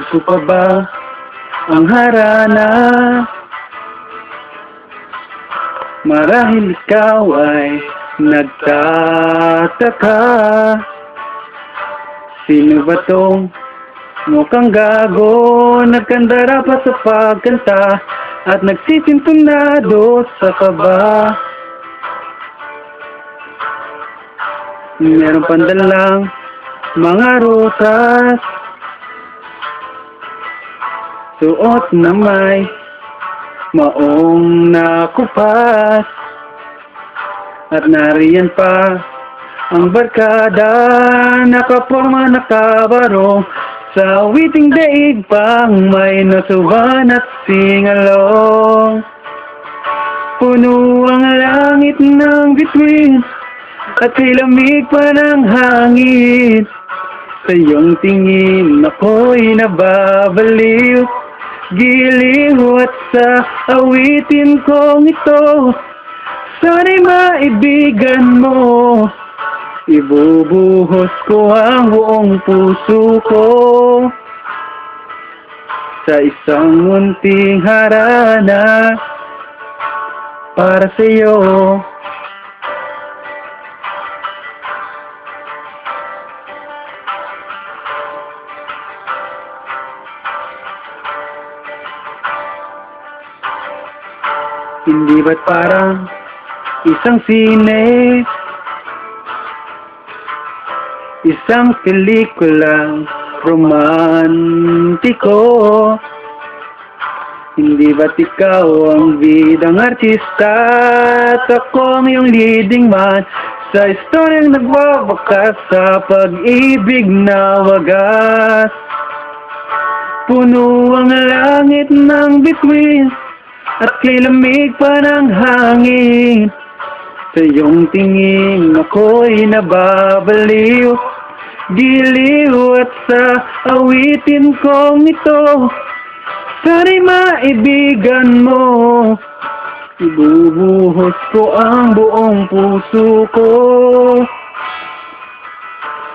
puso pa ba ang harana? Marahil ikaw ay nagtataka, sino ba tong mukhang gago, nagkandara pa sa pagkanta at nagsisintunado sa kaba. Meron pandalang mga rosas, suot na may maong nakupas, at nariyan pa ang barkada, nakaporma nakabarong sa awiting daig pang may nasuban at singalong. Puno ang langit ng bituin at lamig pa ng hangin. Sa iyong tingin ako'y nababaliw, giliw at sa awitin kong ito, sana'y maibigan mo. Ibubuhos ko ang buong puso ko sa isang munting harana para sa'yo. Hindi ba't parang isang sine, isang pelikulang romantiko? Hindi ba't ikaw ang bidang artista at ako ang iyong leading man sa istoryang nagwawakas sa pag-ibig na wagas? Puno ang langit ng bituin at lamig pa ng hangin. Sa iyong tingin ako'y nababaliw, giliw at sa awitin kong ito, sana'y maibigan mo. Ibubuhos ko ang buong puso ko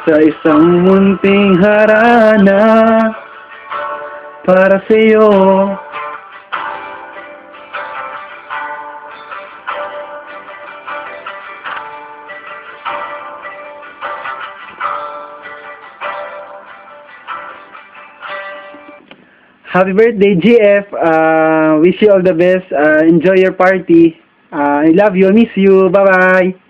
sa isang munting harana para sa'yo. Happy birthday, GF. Wish you all the best. Enjoy your party. I love you. I miss you. Bye-bye.